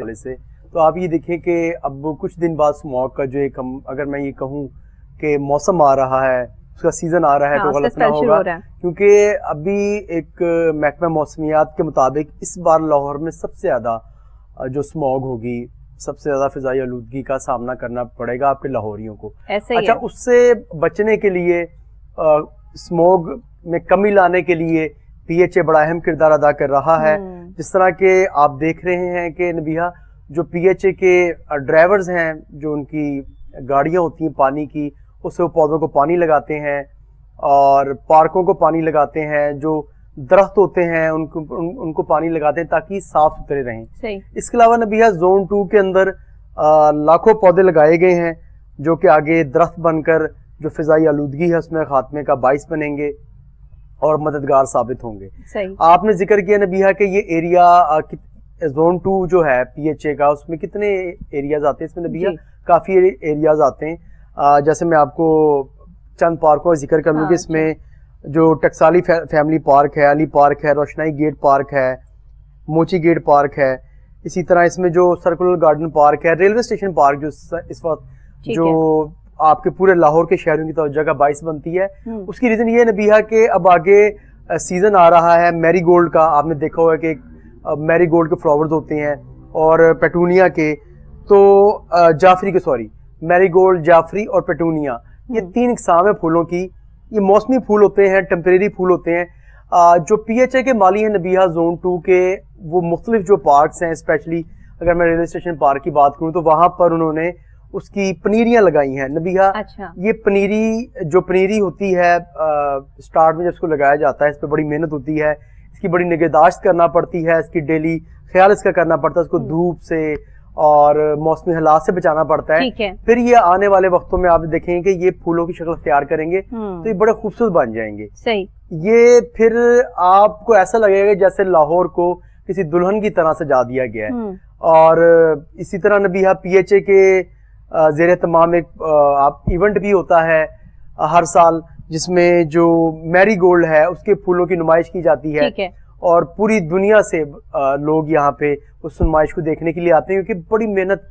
से। तो आप ये देखें कि अब कुछ दिन बाद स्मॉग का जो एक अगर मैं ये कहूँ कि मौसम आ रहा है, उसका सीजन आ रहा है, तो गलत ना होगा, क्योंकि अभी एक महकमा मौसमियात के मुताबिक इस बार लाहौर में सबसे ज़्यादा जो स्मॉग होगी, सबसे ज़्यादा फिजाई आलूदगी का सामना करना पड़ेगा आपके लाहौरियों को। अच्छा, उससे बचने के लिए स्मॉग में कमी लाने के लिए पीएचए बड़ा अहम किरदार अदा कर रहा है। जिस तरह के आप देख रहे हैं कि नबिहा, जो पीएचए के ड्राइवर्स हैं, जो उनकी गाड़ियां होती हैं पानी की, उससे वो पौधों को पानी लगाते हैं और पार्कों को पानी लगाते हैं, जो दरख्त होते हैं उनको पानी लगाते हैं ताकि साफ सुथरे रहें। इसके अलावा नबिहा जोन 2 के अंदर लाखों पौधे लगाए गए हैं जो कि आगे दरख्त बनकर जो फिजाई आलूदगी है उसमें खात्मे का बाइस बनेंगे और मददगार साबित होंगे। आपने जिक्र किया नबिहा कि ये एरिया जोन 2 जो है पीएचए का, उसमें कितने एरियाज आते हैं? इसमें नबिहा काफी एरियाज आते हैं। जैसे मैं आपको चंद पार्कों का जिक्र कर लूँगी। इसमें जो टकसाली फैमिली पार्क है, अली पार्क है, रोशनाई गेट पार्क है, मोची गेट पार्क है, इसी तरह इसमें जो सर्कुलर गार्डन पार्क है, रेलवे स्टेशन पार्क जो इस वक्त जो आपके पूरे लाहौर के शहरों की तवज्जो का बाइस बनती है। उसकी रीजन ये नबिहा कि अब आगे सीजन आ रहा है मैरी गोल्ड का। आपने देखा होगा कि मैरी गोल्ड के फ्लावर्स होते हैं और पेटूनिया के, तो जाफरी के, सॉरी, मैरी गोल्ड, जाफरी और पेटूनिया, ये 3 इकसाम है फूलों की। ये मौसमी फूल होते हैं, टेम्परेरी फूल होते हैं। जो पीएचए के माली हैं नबिहा जोन 2 के, वो मुख्तलिफ जो पार्क्स हैं, स्पेशली अगर मैं रेलवे स्टेशन पार्क की बात करूं तो वहां पर उन्होंने उसकी पनीरियां लगाई हैं नबिहा। अच्छा। ये पनीरी होती है, स्टार्ट में जब इसको लगाया जाता है, इस पर बड़ी मेहनत होती है, इसकी बड़ी निगहदाश्त करना पड़ती है, इसकी डेली ख्याल इसका करना पड़ता है, इसको धूप से और मौसमी हालात से बचाना पड़ता है। फिर ये आने वाले वक्तों में आप देखेंगे कि ये फूलों की शक्ल अख्तियार करेंगे तो ये बड़े खूबसूरत बन जाएंगे। सही। ये फिर आपको ऐसा लगेगा जैसे लाहौर को किसी दुल्हन की तरह सजा दिया गया है। और इसी तरह नबिहा पीएचए के जेर तमाम एक आप इवेंट भी होता है हर साल, जिसमें जो मैरी गोल्ड है उसके फूलों की नुमाइश की जाती है और पूरी दुनिया से लोग यहाँ पे उस नुमाइश को देखने के लिए आते हैं, क्योंकि बड़ी मेहनत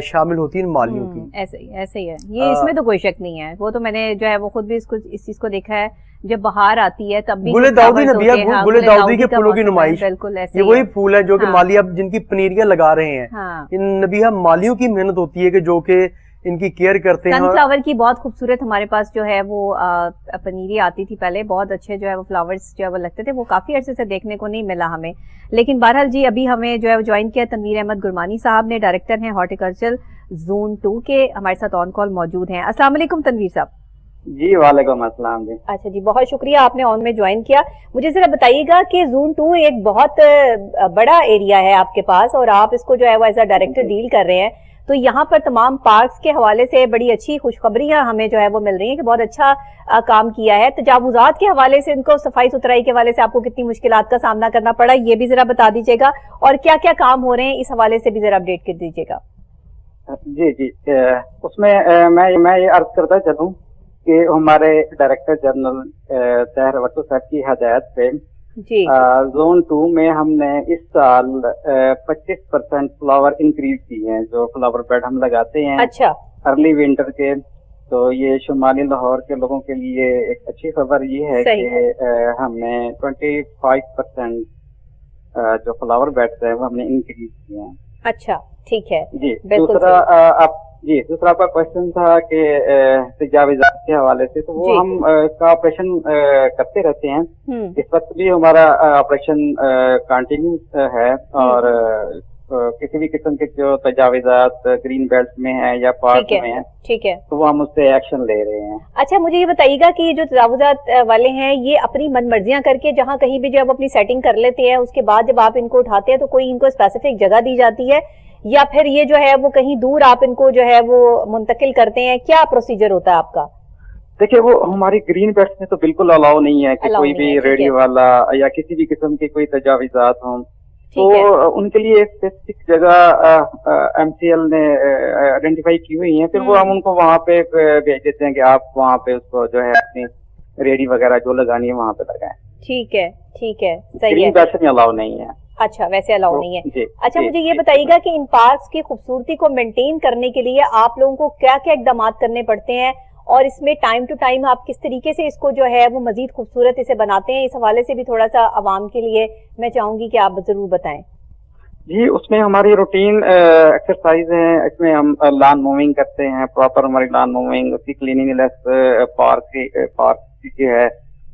शामिल होती है इन मालियों की। ऐसे ही है ये, इसमें तो कोई शक नहीं है। वो तो मैंने जो है वो खुद भी इस चीज को देखा है, जब बहार आती है तब भी गुले दाऊदी गुले के फूलों की नुमाइश, बिल्कुल ऐसे ये वही फूल है जो कि माली अब जिनकी पनीरियां लगा रहे हैं। इन नबिहा मालियों की मेहनत होती है कि जो कि इनकी केयर करते हैं। सनफ्लावर की बहुत खूबसूरत हमारे पास जो है वो पनीरी आती थी पहले, बहुत अच्छे जो है वो फ्लावर्स जो है वो लगते थे, वो काफी अर्से से देखने को नहीं मिला हमें। लेकिन बहरहाल जी, अभी हमें जो है वो ज्वाइन किया तनवीर अहमद गुरमानी साहब ने, डायरेक्टर हैं हॉर्टिकल्चर जोन 2 के, हमारे साथ ऑन कॉल मौजूद हैं। अस्सलाम वालेकुम तनवीर साहब। जी वालेकुम अस्सलाम जी। अच्छा जी, बहुत शुक्रिया आपने ऑन में ज्वाइन किया। मुझे जरा बताइएगा कि जोन 2 एक बहुत बड़ा एरिया है आपके पास और आप इसको जो है वो एज अ डायरेक्टर डील कर रहे हैं, तो यहाँ पर तमाम पार्क्स के हवाले से बड़ी अच्छी खुशखबरियां हमें जो है वो मिल रही हैं कि बहुत अच्छा काम किया है। तजावुजात के हवाले से, इनको सफाई सुथराई के हवाले से आपको कितनी मुश्किलात का सामना करना पड़ा, ये भी जरा बता दीजिएगा, और क्या क्या काम हो रहे हैं इस हवाले से भी जरा अपडेट कर दीजिएगा। जी उसमें मैं ये अर्ज करता चलूं कि हमारे डायरेक्टर जनरल ताहिर भट्टो साहब की हदायत पे जोन 2 में हमने इस साल 25% फ्लावर इंक्रीज की है, जो फ्लावर बेड हम लगाते हैं। अच्छा। अर्ली विंटर के, तो ये शुमाली लाहौर के लोगों के लिए एक अच्छी खबर ये है कि हमने 25% जो फ्लावर बेड्स है वो हमने इंक्रीज किए हैं। अच्छा, ठीक है जी। दूसरा आपका क्वेश्चन था कि तजावीज़ात के हवाले से, तो वो हम का ऑपरेशन करते रहते हैं। इस वक्त भी हमारा ऑपरेशन कंटिन्यू है और किसी भी किस्म के जो तजावीज़ात ग्रीन बेल्ट में है या पार्क में है, ठीक है, तो वो हम उससे एक्शन ले रहे हैं। अच्छा, मुझे ये बताइएगा कि ये जो तजावुजात वाले हैं ये अपनी मनमर्जियां करके जहाँ कहीं भी जब अपनी सेटिंग कर लेते हैं, उसके बाद जब आप इनको उठाते हैं तो कोई इनको स्पेसिफिक जगह दी जाती है, या फिर ये जो है वो कहीं दूर आप इनको जो है वो मुंतकिल करते हैं? क्या प्रोसीजर होता है आपका? देखिए, वो हमारी ग्रीन बेल्ट में तो बिल्कुल अलाउ नहीं है कि कोई भी रेडी वाला या किसी भी किस्म के कोई तजावीज़ात हों, तो उनके लिए एक स्पेसिफिक जगह एमसीएल ने आइडेंटिफाई की हुई है। फिर वो हम उनको वहाँ पे भेज देते हैं कि आप वहाँ पे उसको जो है अपनी रेडी वगैरह जो लगानी है वहाँ पे लगाएं। ठीक है, सही है। ग्रीन बेल्ट में अलाउ नहीं है। अच्छा, वैसे अलाउ नहीं है। जी, अच्छा, जी, मुझे ये जी, बताइएगा कि इन पार्क्स की खूबसूरती को मेंटेन करने के लिए आप लोगों को क्या क्या इकदाम करने पड़ते हैं, और इसमें टाइम टू टाइम आप किस तरीके से इसको जो है वो मजीद खूबसूरत इसे बनाते हैं, इस हवाले से भी थोड़ा सा आवाम के लिए मैं चाहूंगी कि आप जरूर बताएं। जी, उसमें हमारी रूटीन एक्सरसाइज है, इसमें हम लॉन मूविंग करते हैं, प्रॉपर हमारी लॉन मूविंग, उसकी क्लीनिंगनेस, पार्क की है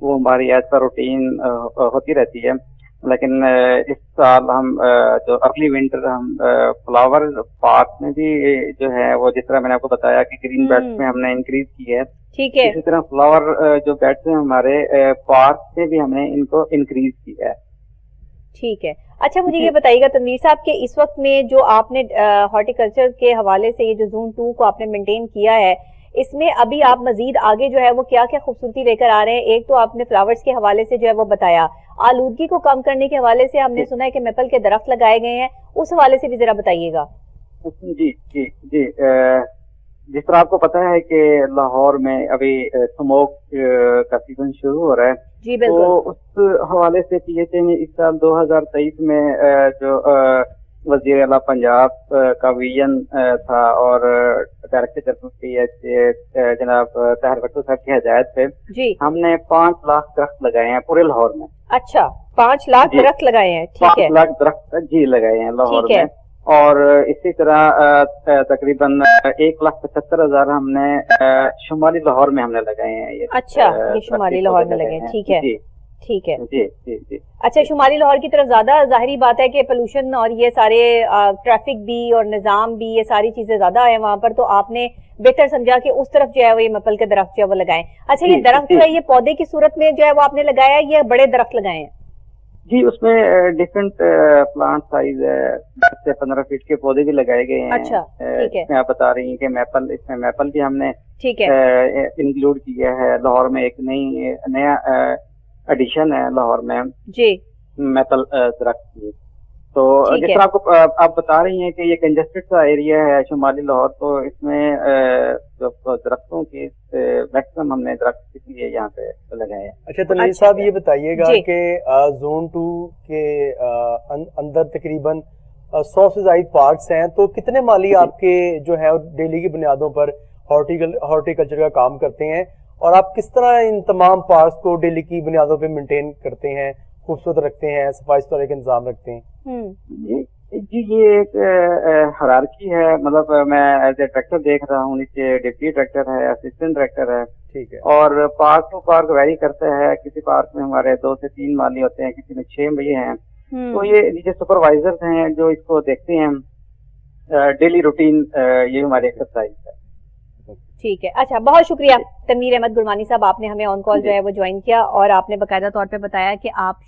वो हमारी एज पर रूटीन होती रहती है। लेकिन इस साल हम जो अगली विंटर हम फ्लावर पार्क में भी जो है वो, जिस तरह मैंने आपको बताया कि ग्रीन बेल्ट में हमने इंक्रीज की है, ठीक है, इसी तरह फ्लावर जो बेड्स हैं हमारे पार्क में भी हमने इनको इंक्रीज किया है। ठीक है। अच्छा, मुझे ये बताइएगा तनवीर साहब कि इस वक्त में जो आपने हॉर्टिकल्चर के हवाले से ये जो ज़ोन 2 को आपने मेंटेन किया है, इसमें अभी आप मजीद आगे जो है वो क्या क्या खूबसूरती लेकर आ रहे हैं? एक तो आपने फ्लावर्स के हवाले से जो है वो बताया, आलूदगी को कम करने के हवाले से हमने सुना है कि मैपल के दरख्त लगाए गए हैं, उस हवाले से भी जरा बताइएगा। जी जी जी, जिस तरह आपको पता है कि लाहौर में अभी स्मोक का सीजन शुरू हो रहा है, जी बिल्कुल। तो उस हवाले से पीएचए ने इस साल 2023 में जो वजीर आला पंजाब का विजन था और डायरेक्टर जनरल पीएचए जनाब ताहिर भट्टो साहब की हिदायत पे जी हमने 5 लाख दरख्त लगाए हैं पूरे लाहौर में। अच्छा, 5 लाख जी, दरख्त लगाए हैं, ठीक 5 है, लाख दरख्त जी लगाए हैं लाहौर ठीक है। में। और इसी तरह तकरीबन 1,75,000 हमने शुमाली लाहौर में हमने लगाए हैं। ये अच्छा, ये शुमाली लाहौर में लगे हैं, ठीक है, जी ठीक है। जी जी जी। अच्छा, शुमाली लाहौर की तरफ ज्यादा जाहिरी बात है कि पोल्यूशन और ये सारे ट्रैफिक भी और निजाम भी, ये सारी चीजें ज्यादा है वहां पर, तो आपने बेहतर समझा कि उस तरफ जो है वो ये मैपल के दरख्त जो है वो लगाएं। अच्छा, ये दरख्त जो है ये पौधे की सूरत में जो है वो आपने लगाया है, ये बड़े दरख्त लगाए हैं? जी, उसमें डिफरेंट प्लांट साइज है, 10 से 15 फीट के पौधे भी लगाए गए हैं। अच्छा, ठीक है। इसमें आप बता रही हैं कि मैपल, इसमें मैपल भी हमने ठीक है, इंक्लूड किया है। लाहौर में एक नया एडिशन है लाहौर में जी मैपल दरख्त की। तो ठीक जिस है। तरह आपको आप बता रही हैं कि ये कंजेस्टेड सा एरिया है शुमाली लाहौर, तो इसमें जो दरख्तों के मैक्सिमम हमने दरख्त इसलिए यहाँ पे लगाए हैं। अच्छा, तनवीर अच्छा, साहब ये बताइएगा जी। कि जोन 2 के अंदर तकरीबन 100 से ज्यादा पार्क्स हैं, तो कितने माली आपके जो है डेली की बुनियादों पर हॉर्टिकल्चर का काम करते हैं, और आप किस तरह इन तमाम पार्क्स को डेली की बुनियादों पे मेंटेन करते हैं, खूबसूरत रखते हैं, सफाई सुथरे का इंतजाम रखते हैं? जी, ये एक हायरार्की है। मतलब मैं एज ए डायरेक्टर देख रहा हूँ, नीचे डिप्टी डायरेक्टर है, असिस्टेंट डायरेक्टर है, ठीक है। और पार्क टू पार्क वेरी करता है। किसी पार्क में हमारे 2 से 3 माली होते हैं, किसी में 6 भी हैं। तो ये नीचे सुपरवाइजर्स हैं जो इसको देखते हैं। डेली रूटीन ये हमारी एक्सरसाइज है। ठीक है। अच्छा, बहुत शुक्रिया तनवीर अहमद गुरमानी साहब, आपने हमें ऑन कॉल जो है वो ज्वाइन किया, और आपने बाकायदा तौर पे बताया कि आप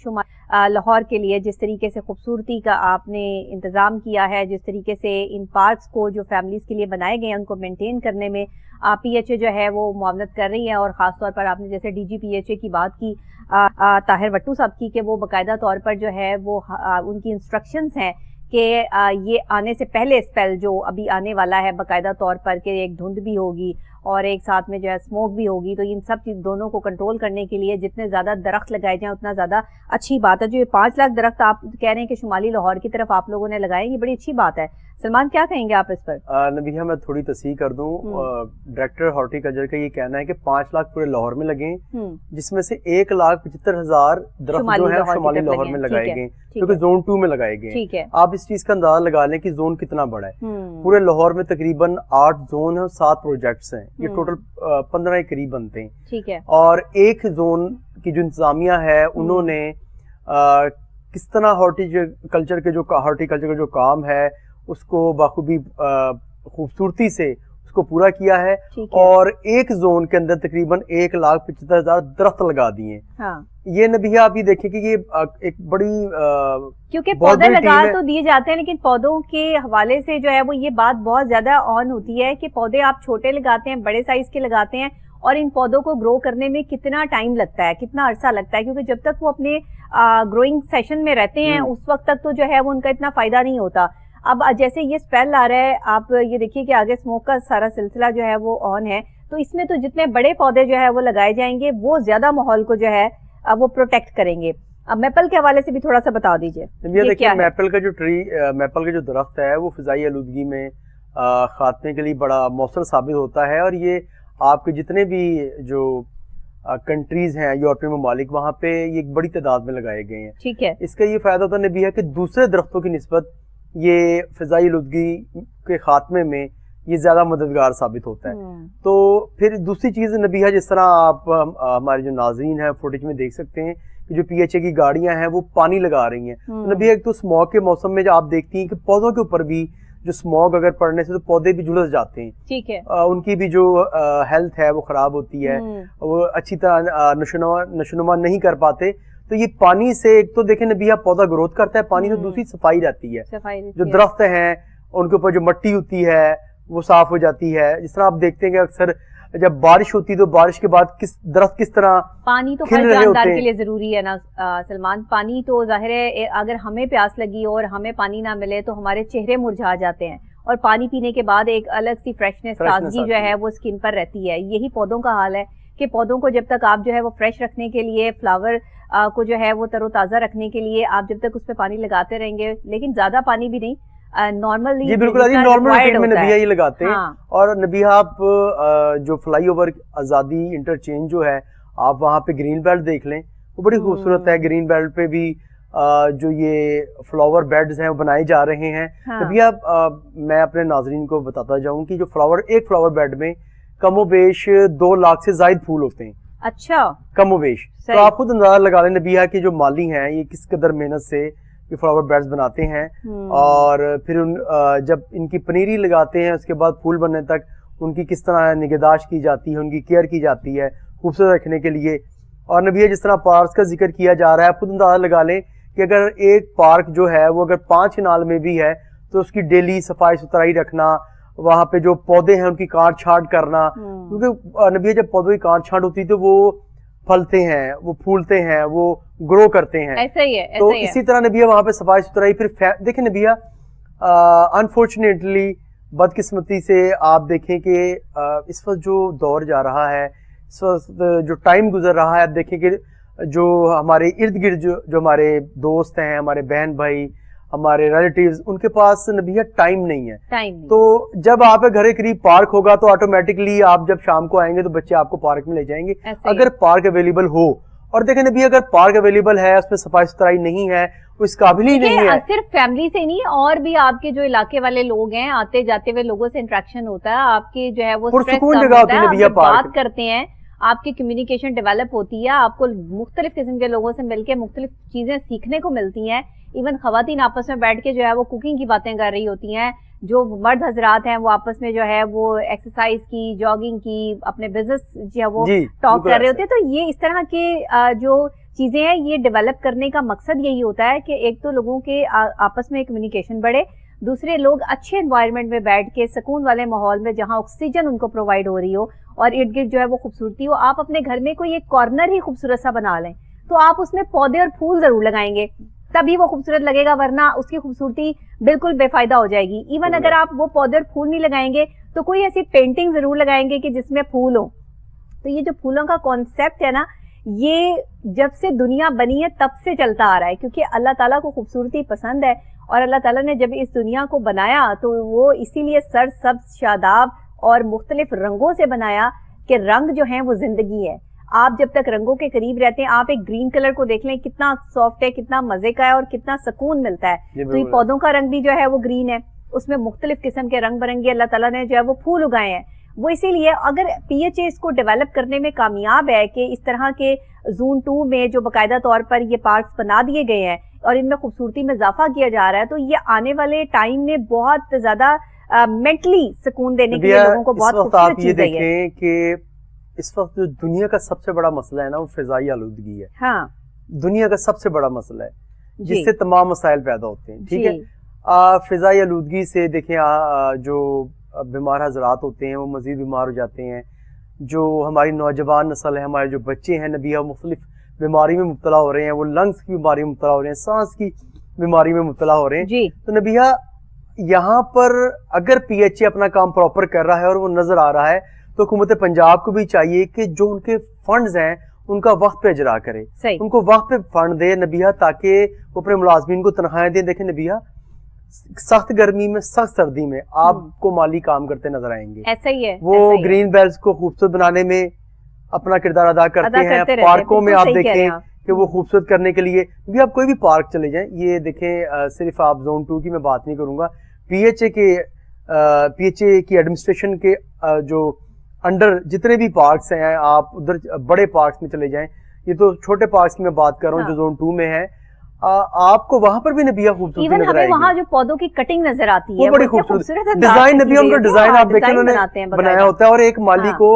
लाहौर के लिए जिस तरीके से खूबसूरती का आपने इंतजाम किया है, जिस तरीके से इन पार्क्स को जो फैमिलीज के लिए बनाए गए हैं उनको मेंटेन करने में पीएचए जो है वो मुआवनत कर रही है, और खास तौर पर आपने जैसे डीजी पीएचए की बात की ताहिर भट्टू साहब की, कि वो बाकायदा तौर पर जो है वो उनकी इंस्ट्रक्शंस हैं कि ये आने से पहले स्पेल जो अभी आने वाला है बाकायदा तौर पर, कि एक धुंध भी होगी और एक साथ में जो है स्मोक भी होगी, तो इन सब चीज दोनों को कंट्रोल करने के लिए जितने ज्यादा दरख्त लगाए जाएं उतना ज्यादा अच्छी बात है। जो ये 5 लाख दरख्त आप कह रहे हैं कि शुमाली लाहौर की तरफ आप लोगों ने लगाए, ये बड़ी अच्छी बात है। सलमान, क्या कहेंगे आप इस पर? नबीहा, मैं थोड़ी तस्हीह कर दूं, डायरेक्टर हॉर्टिकल्चर का ये कहना है कि 5 लाख पूरे लाहौर में लगे, जिसमें से 1,75,000 दरख्त जो है शुमाली लाहौर में लगाए गए, क्योंकि जोन 2 में लगाए गए। आप इस चीज का अंदाजा लगा लें कि जोन कितना बड़ा है। पूरे लाहौर में तकरीबन 8 जोन है और 7 प्रोजेक्ट्स हैं, ये टोटल 15 के करीब बनते हैं। ठीक है। और एक जोन की जो इंतजामिया है, उन्होंने किस तरह हॉर्टिकल्चर का जो काम है उसको बाखूबी खूबसूरती से उसको पूरा किया है, और एक जोन के अंदर तकरीबन 1,75,000 दरख्त लगा दिए। हाँ। ये नबिया आप ये देखें कि ये एक बड़ी क्योंकि पौधे लगा तो दिए जाते हैं, लेकिन पौधों के हवाले से जो है वो ये बात बहुत ज्यादा ऑन होती है कि पौधे आप छोटे लगाते हैं, बड़े साइज के लगाते हैं, और इन पौधों को ग्रो करने में कितना टाइम लगता है, कितना अरसा लगता है, क्योंकि जब तक वो अपने ग्रोइंग सेशन में रहते हैं उस वक्त तक तो जो है वो उनका इतना फायदा नहीं होता। अब जैसे ये स्पेल आ रहा है, आप ये देखिए कि आगे स्मोक का सारा सिलसिला जो है वो ऑन है, तो इसमें तो जितने बड़े पौधे जो है वो लगाए जाएंगे वो ज्यादा माहौल को जो है वो प्रोटेक्ट करेंगे। अब मैपल के हवाले से भी थोड़ा सा बता दीजिए। ये देखिए मैपल का जो दरख्त है वो फिजाई आलूदगी में खात्मे के लिए बड़ा मौसर साबित होता है, और ये आपके जितने भी जो कंट्रीज हैं यूरोपीय ममालिक वहाँ पे ये एक बड़ी तादाद में लगाए गए हैं। ठीक है। इसका ये फायदा तो नबी है कि दूसरे दरख्तों की निस्बत ये फिजाई आलूदगी के खात्मे में ये ज्यादा मददगार साबित होता है। तो फिर दूसरी चीज नबी है, जिस तरह आप हमारे जो नाज़रीन हैं फुटेज में देख सकते हैं कि जो PHA की गाड़ियां हैं वो पानी लगा रही हैं। तो नबी एक तो स्मॉग के मौसम में जो आप देखती हैं कि पौधों के ऊपर भी जो स्मॉग अगर पड़ने से तो पौधे भी झुलस जाते हैं। ठीक है। उनकी भी जो हेल्थ है वो खराब होती है, वो अच्छी तरह नशोनुमा नहीं कर पाते। तो ये पानी से एक तो देखें नबी पौधा ग्रोथ करता है, पानी से दूसरी सफाई रहती है। जो दरख्त हैं उनके ऊपर जो मिट्टी होती है वो साफ हो जाती है। जिस तरह आप देखते हैं कि अक्सर जब बारिश होती है तो बारिश के बाद दरख्त किस तरह पानी तो हर जानदार के लिए जरूरी है ना सलमान। पानी तो जाहिर है अगर हमें प्यास लगी और हमें पानी ना मिले तो हमारे चेहरे मुरझा जाते हैं, और पानी पीने के बाद एक अलग सी फ्रेशनेस ताजगी जो है वो स्किन पर रहती है। यही पौधों का हाल है कि पौधों को जब तक आप जो है वो फ्रेश रखने के लिए, फ्लावर को जो है वो तरोताजा रखने के लिए आप जब तक उस पर पानी लगाते रहेंगे, लेकिन ज्यादा पानी भी नहीं, नॉर्मली जी बिल्कुल नॉर्मल रूटीन में नबिया ये लगाते हैं। हाँ। और नबिया आप जो फ्लाई ओवर आजादी इंटरचेंज जो है आप वहाँ पे ग्रीन बेल्ट देख लें, वो बड़ी खूबसूरत है। ग्रीन बेल्ट पे भी जो ये फ्लावर बेड्स हैं वो बनाए जा रहे हैं। हाँ। नबिया मैं अपने नाजरीन को बताता जाऊं कि जो एक फ्लावर बेड में कमोबेश 2 लाख से ज्यादा फूल होते हैं। अच्छा। कमोबेश। तो आप खुद अंदाजा लगा लें नबिया कि जो माली हैं ये किस कदर मेहनत से ये फ्लावर बेड्स बनाते हैं, और फिर जब इनकी पनीरी लगाते हैं उसके बाद फूल बनने तक उनकी किस तरह निगहदाश्त की जाती है, उनकी केयर की जाती है खूबसूरत रखने के लिए। और नबी जिस तरह पार्क का जिक्र किया जा रहा है, खुद अंदाजा लगा लें कि अगर एक पार्क जो है वो अगर 5 कनाल में भी है तो उसकी डेली सफाई सुथराई रखना, वहाँ पे जो पौधे हैं उनकी काट छांट करना, क्योंकि नबी जब पौधों की काट छांट होती है तो वो फलते हैं, वो फूलते हैं, वो ग्रो करते हैं। ऐसा ही है, ऐसा तो ही इसी तरह नबिया वहां पे सफाई सुथराई। फिर देखें नबिया अनफॉर्चुनेटली बदकिस्मती से आप देखें कि इस वक्त जो दौर जा रहा है, इस वक्त जो टाइम गुजर रहा है, आप देखें कि जो हमारे इर्द गिर्द जो हमारे दोस्त हैं, हमारे बहन भाई, हमारे रिलेटिव्स, उनके पास नबिया टाइम नहीं है। तो जब आप घर के करीब पार्क होगा तो ऑटोमेटिकली आप जब शाम को आएंगे तो बच्चे आपको पार्क में ले जाएंगे, अगर पार्क अवेलेबल हो। और देखें नबिया अगर पार्क अवेलेबल है, उसमें सफाई सुथराई नहीं है, उस काबिल ही नहीं है। सिर्फ फैमिली से नहीं, और भी आपके जो इलाके वाले लोग हैं, आते जाते हुए लोगों से इंटरेक्शन होता है, आपकी जो है वो पुरसुकून जगह होती है नबिया, बात करते हैं, आपकी कम्युनिकेशन डेवलप होती है, आपको मुख्तलिफ किस्म के लोगों से मिलकर मुख्तलिफ चीजें सीखने को मिलती हैं। इवन खवातीन आपस में बैठ के जो है वो कुकिंग की बातें कर रही होती हैं, जो मर्द हजरात हैं वो आपस में जो है वो एक्सरसाइज की, जॉगिंग की, अपने बिजनेस जो है वो टॉक कर रहे होते हैं। तो ये इस तरह के जो चीजें हैं ये डेवलप करने का मकसद यही होता है कि एक तो लोगों के आपस में कम्युनिकेशन बढ़े, दूसरे लोग अच्छे एनवायरनमेंट में बैठ के सुकून वाले माहौल में जहां ऑक्सीजन उनको प्रोवाइड हो रही हो और इर्द गिर्द जो है वो खूबसूरती हो। आप अपने घर में कोई एक कॉर्नर ही खूबसूरत सा बना लें तो आप उसमें पौधे और फूल जरूर लगाएंगे, तभी वो खूबसूरत लगेगा, वरना उसकी खूबसूरती बिल्कुल बेफायदा हो जाएगी। इवन अगर आप वो पौधे और फूल नहीं लगाएंगे तो कोई ऐसी पेंटिंग जरूर लगाएंगे कि जिसमें फूल हो। तो ये जो फूलों का कॉन्सेप्ट है ना, ये जब से दुनिया बनी है तब से चलता आ रहा है, क्योंकि अल्लाह ताला को खूबसूरती पसंद है और अल्लाह ताला ने जब इस दुनिया को बनाया तो वो इसीलिए सरसब्ज, शादाब और मुख्तलिफ रंगों से बनाया कि रंग जो है वो जिंदगी है। आप जब तक रंगों के करीब रहते हैं, आप एक ग्रीन कलर को देख लें, कितना सॉफ्ट है, कितना मजे का है और कितना सुकून मिलता है। तो ये पौधों का रंग भी जो है वो ग्रीन है, उसमें मुख्तलिफ किस्म के रंग बिरंगे अल्लाह ताला ने जो है वो फूल उगाए हैं। वो इसीलिए अगर PHA इसको डेवलप करने में कामयाब है कि इस तरह के जोन 2 में जो बाकायदा तौर पर ये पार्क्स बना दिए गए हैं और इनमें खूबसूरती में इजाफा किया जा रहा है, तो ये आने वाले टाइम में बहुत ज्यादा मेंटली सुकून देने के लिए लोगों को बहुत खूबसूरत चीज है। कि इस वक्त जो दुनिया का सबसे बड़ा मसला है ना वो फिजाई आलूदगी है। हाँ। दुनिया का सबसे बड़ा मसला है जिससे तमाम मसाइल पैदा होते हैं। ठीक है। फिजाई आलूदगी से देखें जो बीमार हजरात होते हैं वो मजीद बीमार हो जाते हैं। जो हमारी नौजवान नस्ल है, हमारे जो बच्चे हैं नबिया मुख्तलिफ बीमारी में मुब्तला हो रहे हैं, वो लंग्स की बीमारी में मुब्तला हो रहे हैं, सांस की बीमारी में मुब्तला हो रहे हैं। तो नबिया यहाँ पर अगर PHA अपना काम प्रॉपर कर रहा है और वो नजर आ रहा है तो हुकूमत पंजाब को भी चाहिए कि जो उनके फंड्स हैं उनका वक्त पे इजरा करे, उनको वक्त पे फंड दे नबिया, ताकि वो अपने मुलाजमीन को तनख्वाहें दें। देखें नबिया, सख्त गर्मी में सख्त सर्दी में आपको माली काम करते नजर आएंगे। ऐसा ही है, वो ग्रीन बेल्ट को खूबसूरत बनाने में अपना किरदार अदा करते हैं। पार्कों में आप देखें कि वो खूबसूरत करने के लिए भी आप कोई भी पार्क चले जाएं, ये देखें, सिर्फ आप जोन 2 की मैं बात नहीं करूंगा, पीएचए की एडमिनिस्ट्रेशन के जो अंडर जितने भी पार्क्स हैं, आप उधर बड़े पार्क्स में चले जाएं, ये तो छोटे पार्क्स की मैं बात कर रहा हूँ जो जोन 2 में है, आपको वहां पर भी नबिया खूबसूरती नजर आएगी। वहाँ जो पौधों की कटिंग नजर आती है वो बड़ी खूबसूरत डिजाइन, नबिया उनका डिजाइन आप देखें उन्होंने बनाया होता है, और एक माली को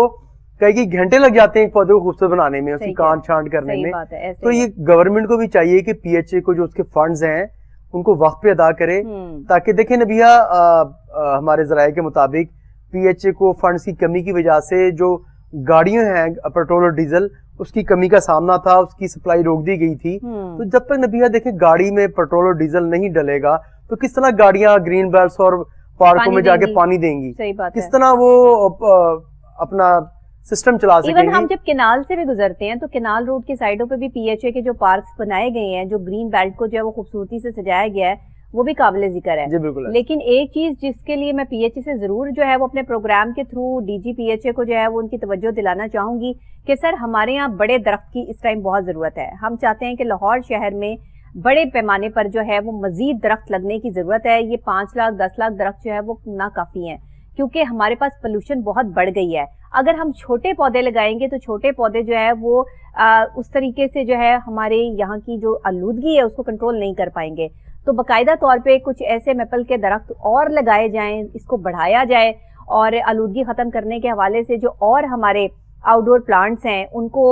कई घंटे लग जाते हैं एक पौधे को खूबसूरत बनाने में, उसकी काट छांट करने में। तो ये गवर्नमेंट को भी चाहिए कि पीएचए को जो उसके फंड्स हैं उनको वक्त पे अदा करे, ताकि देखें नबिया, हमारे जराये के मुताबिक पीएचए को फंड्स की कमी की वजह से जो गाड़ियां हैं पेट्रोल और डीजल, उसकी कमी का सामना था, उसकी सप्लाई रोक दी गई थी। तो जब तक नबिया देखें गाड़ी में पेट्रोल और डीजल नहीं डलेगा तो किस तरह गाड़ियां ग्रीन बेल्ट्स और पार्कों में जाके पानी देंगी, किस तरह वो अपना सिस्टम चला सकेंगे। इवन हम जब केनाल से भी गुजरते हैं तो केनाल रोड की साइडों पे भी पीएचए के जो पार्क्स बनाए गए हैं, जो ग्रीन बेल्ट को जो है वो खूबसूरती से सजाया गया है, वो भी काबिल जिक्र है। जी बिल्कुल। लेकिन एक चीज जिसके लिए मैं पीएचए से जरूर जो है वो अपने प्रोग्राम के थ्रू डीजी पीएचए को जो है वो उनकी तवज्जो दिलाना चाहूंगी कि सर हमारे यहाँ बड़े दरख्त की इस टाइम बहुत जरूरत है। हम चाहते हैं कि लाहौर शहर में बड़े पैमाने पर जो है वो मजीद दरख्त लगने की जरूरत है। ये 5 लाख 10 लाख दरख्त जो है वो ना काफी है, क्योंकि हमारे पास पोल्यूशन बहुत बढ़ गई है। अगर हम छोटे पौधे लगाएंगे तो छोटे पौधे जो है वो उस तरीके से जो है हमारे यहाँ की जो आलूदगी है उसको कंट्रोल नहीं कर पाएंगे। तो बाकायदा तौर पे कुछ ऐसे मैपल के दरख्त और लगाए जाएं, इसको बढ़ाया जाए, और आलूदगी खत्म करने के हवाले से जो और हमारे आउटडोर प्लांट्स हैं उनको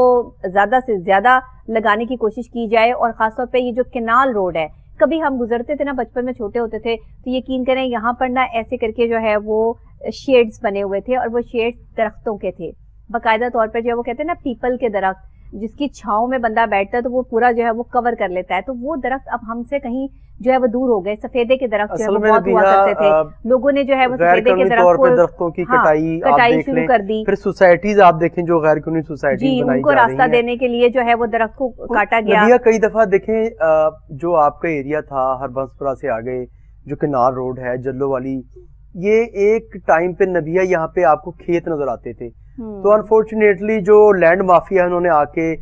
ज्यादा से ज्यादा लगाने की कोशिश की जाए। और खासतौर पे ये जो केनाल रोड है, कभी हम गुजरते थे ना, बचपन में छोटे होते थे, तो यकीन करें यहाँ पर ना ऐसे करके जो है वो शेड्स बने हुए थे, और वो शेड्स दरख्तों के थे बाकायदा तौर पर, जो वो कहते हैं ना पीपल के दरख्त, जिसकी छांव में बंदा बैठता है तो वो पूरा जो है वो कवर कर लेता है। तो वो दरख्त अब हमसे कहीं जो है वो दूर हो गए। सफेदे के दरख्त जो है वो बहुत हुआ करते थे, लोगों ने जो है वो सफेदे के दरख्तों की कटाई शुरू कर दी। फिर सोसाइटीज आप देखें जो गैर कानूनी सोसाइटी उनको रास्ता देने के लिए जो है वो दरख्त को काटा गया। कई दफा देखें जो आपका एरिया था हरबंसपुरा से आगे जो केनाल रोड है, जल्लो वाली, ये एक टाइम पे नबिया यहाँ पे आपको खेत नजर आते थे। तो अनफॉर्चुनेटली जो लैंड माफिया उन्होंने आके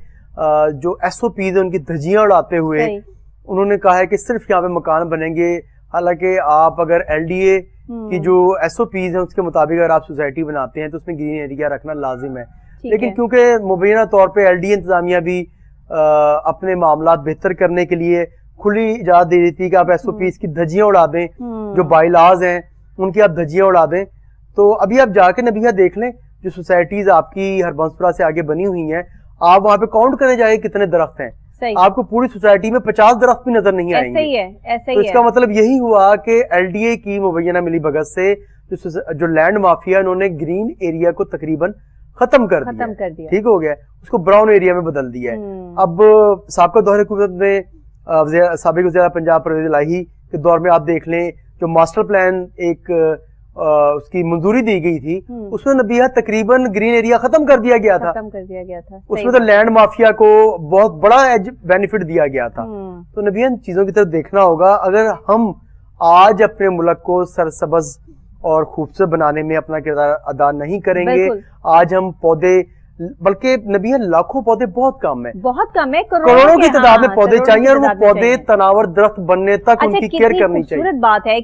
जो एसओपीज है उनकी धज्जियां उड़ाते हुए उन्होंने कहा है कि सिर्फ यहाँ पे मकान बनेंगे। हालांकि आप अगर एलडीए की जो एसओपीज है उसके मुताबिक अगर आप सोसाइटी बनाते हैं तो उसमें ग्रीन एरिया रखना लाजिम है। लेकिन क्योंकि मुबैना तौर पे एलडीए इंतजामिया भी अपने मामला बेहतर करने के लिए खुली इजाजत दे देती है कि आप एसओपीज की धज्जियां उड़ा दें, जो बाइलाज हैं उनकी आप धज्जियां उड़ा दें। तो अभी आप जाके नबिया देख लें जो सोसाइटीज आपकी हरबंसपुरा से आगे बनी हुई हैं, आप वहां पे काउंट करने जाए कितने दरख्त हैं, आपको पूरी सोसाइटी में 50 दरख्त भी नजर नहीं आएंगे। ऐसा ही तो इसका मतलब यही हुआ कि एलडीए की मुबैना मिली भगत से जो लैंड माफिया उन्होंने ग्रीन एरिया को तकरीबन खत्म कर दिया। ठीक हो गया, उसको ब्राउन एरिया में बदल दिया है। अब साबिक़ दौर हुकूमत में साबिक़ वज़ीर पंजाब परवेज़ इलाही के दौर में आप देख लें जो मास्टर प्लान एक उसकी मंजूरी दी गई थी, उसमें नबिया तकरीबन ग्रीन एरिया खत्म कर दिया गया था। उसमें तो लैंड माफिया को बहुत बड़ा बेनिफिट दिया गया था। तो नबिया इन चीजों की तरफ देखना होगा। अगर हम आज अपने मुल्क को सरसब्ज और खूबसूरत बनाने में अपना किरदार अदा नहीं करेंगे, आज हम पौधे, बल्कि नबिया लाखों पौधे बहुत कम है, करोड़ों की तादाद में पौधे चाहिए, और वो पौधे तनावर दरख्त बनने तक उनकी केयर करनी चाहिए। बात है